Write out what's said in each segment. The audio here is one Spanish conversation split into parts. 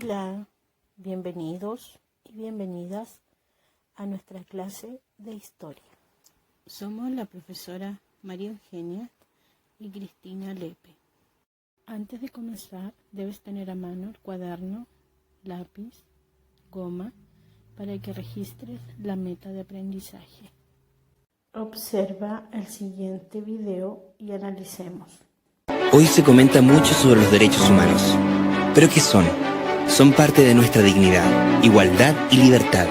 Hola, bienvenidos y bienvenidas a nuestra clase de historia. Somos la profesora María Eugenia y Cristina Lepe. Antes de comenzar, debes tener a mano el cuaderno, lápiz, goma, para que registres la meta de aprendizaje. Observa el siguiente video y analicemos. Hoy se comenta mucho sobre los derechos humanos. ¿Pero qué son? Son parte de nuestra dignidad, igualdad y libertad.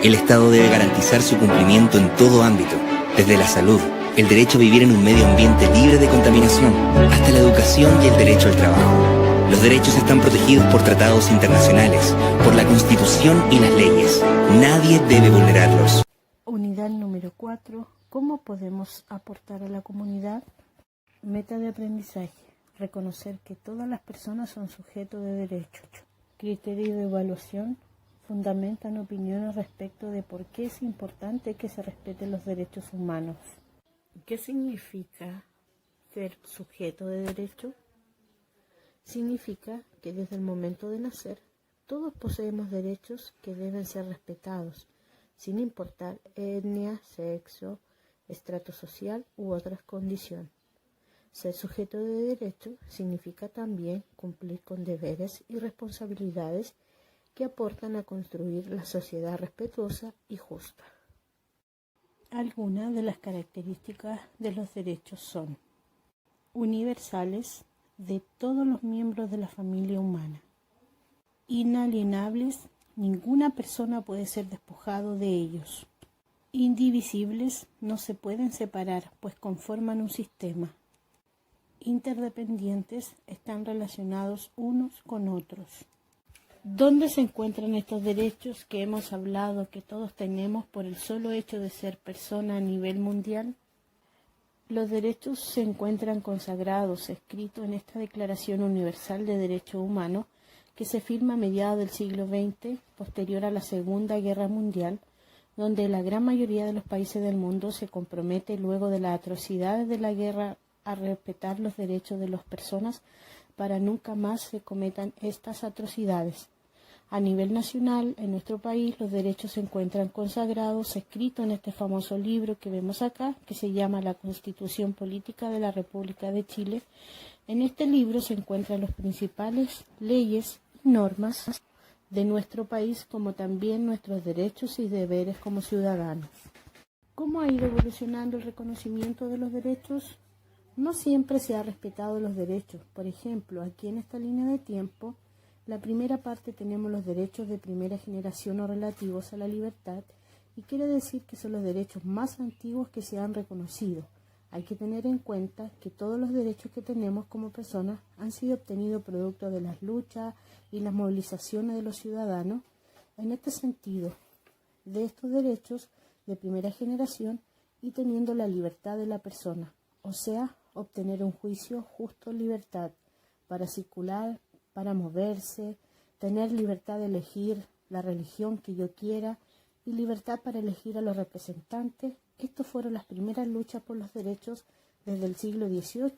El Estado debe garantizar su cumplimiento en todo ámbito, desde la salud, el derecho a vivir en un medio ambiente libre de contaminación, hasta la educación y el derecho al trabajo. Los derechos están protegidos por tratados internacionales, por la Constitución y las leyes. Nadie debe vulnerarlos. Unidad número 4. ¿Cómo podemos aportar a la comunidad? Meta de aprendizaje. Reconocer que todas las personas son sujetos de derechos. Criterio de evaluación. Fundamentan opiniones respecto de por qué es importante que se respeten los derechos humanos. ¿Qué significa ser sujeto de derecho? Significa que desde el momento de nacer, todos poseemos derechos que deben ser respetados, sin importar etnia, sexo, estrato social u otras condiciones. Ser sujeto de derecho significa también cumplir con deberes y responsabilidades que aportan a construir la sociedad respetuosa y justa. Algunas de las características de los derechos son universales de todos los miembros de la familia humana, inalienables, ninguna persona puede ser despojado de ellos, indivisibles, no se pueden separar, pues conforman un sistema, interdependientes, están relacionados unos con otros. ¿Dónde se encuentran estos derechos que hemos hablado que todos tenemos por el solo hecho de ser persona a nivel mundial? Los derechos se encuentran consagrados, escritos en esta Declaración Universal de Derechos Humanos que se firma a mediados del siglo XX, posterior a la Segunda Guerra Mundial, donde la gran mayoría de los países del mundo se compromete luego de las atrocidades de la guerra a respetar los derechos de las personas para nunca más se cometan estas atrocidades. A nivel nacional, en nuestro país, los derechos se encuentran consagrados, escritos en este famoso libro que vemos acá, que se llama La Constitución Política de la República de Chile. En este libro se encuentran las principales leyes y normas de nuestro país, como también nuestros derechos y deberes como ciudadanos. ¿Cómo ha ido evolucionando el reconocimiento de los derechos? No siempre se ha respetado los derechos. Por ejemplo, aquí en esta línea de tiempo, la primera parte tenemos los derechos de primera generación o relativos a la libertad, y quiere decir que son los derechos más antiguos que se han reconocido. Hay que tener en cuenta que todos los derechos que tenemos como personas han sido obtenidos producto de las luchas y las movilizaciones de los ciudadanos. En este sentido, de estos derechos de primera generación y teniendo la libertad de la persona, o sea, obtener un juicio justo en libertad para circular, para moverse, tener libertad de elegir la religión que yo quiera y libertad para elegir a los representantes. Estas fueron las primeras luchas por los derechos desde el siglo XVIII.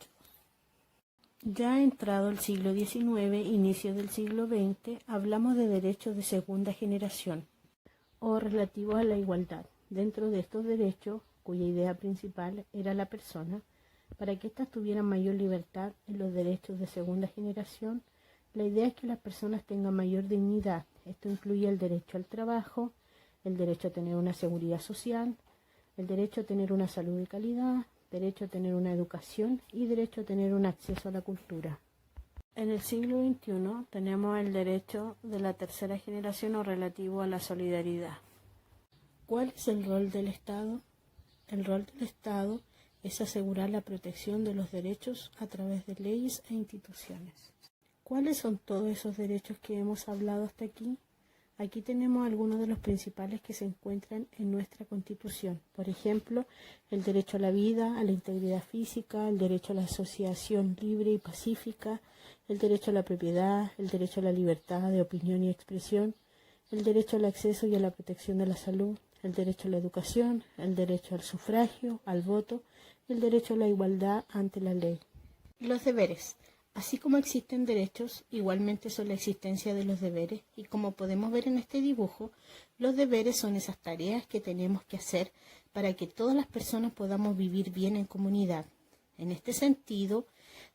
Ya entrado el siglo XIX, inicio del siglo XX, hablamos de derechos de segunda generación o relativos a la igualdad. Dentro de estos derechos, cuya idea principal era la persona, para que éstas tuvieran mayor libertad en los derechos de segunda generación, la idea es que las personas tengan mayor dignidad. Esto incluye el derecho al trabajo, el derecho a tener una seguridad social, el derecho a tener una salud de calidad, derecho a tener una educación y derecho a tener un acceso a la cultura. En el siglo XXI tenemos el derecho de la tercera generación o relativo a la solidaridad. ¿Cuál es el rol del Estado? El rol del Estado es asegurar la protección de los derechos a través de leyes e instituciones. ¿Cuáles son todos esos derechos que hemos hablado hasta aquí? Aquí tenemos algunos de los principales que se encuentran en nuestra Constitución. Por ejemplo, el derecho a la vida, a la integridad física, el derecho a la asociación libre y pacífica, el derecho a la propiedad, el derecho a la libertad de opinión y expresión, el derecho al acceso y a la protección de la salud, el derecho a la educación, el derecho al sufragio, al voto, el derecho a la igualdad ante la ley. Los deberes. Así como existen derechos, igualmente son la existencia de los deberes, y como podemos ver en este dibujo, los deberes son esas tareas que tenemos que hacer para que todas las personas podamos vivir bien en comunidad. En este sentido,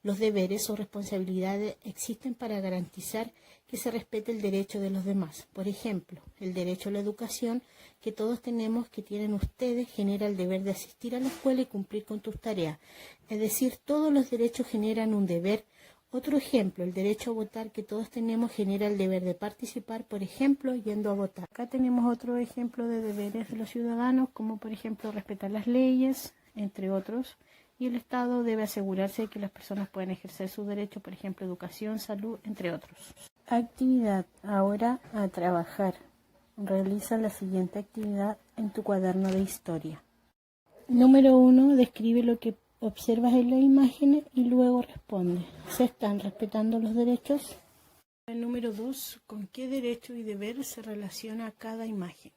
los deberes o responsabilidades existen para garantizar que se respete el derecho de los demás. Por ejemplo, el derecho a la educación que todos tenemos, que tienen ustedes, genera el deber de asistir a la escuela y cumplir con tus tareas. Es decir, todos los derechos generan un deber. Otro ejemplo, el derecho a votar que todos tenemos genera el deber de participar, por ejemplo, yendo a votar. Acá tenemos otro ejemplo de deberes de los ciudadanos, como por ejemplo respetar las leyes, entre otros. Y el Estado debe asegurarse de que las personas puedan ejercer su derecho, por ejemplo, educación, salud, entre otros. Actividad. Ahora a trabajar. Realiza la siguiente actividad en tu cuaderno de historia. Número 1. Describe lo que observas en las imágenes y luego responde. ¿Se están respetando los derechos? Número 2. ¿Con qué derecho y deber se relaciona cada imagen?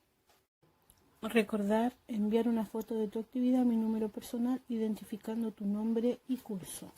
Recordar, enviar una foto de tu actividad a mi número personal identificando tu nombre y curso.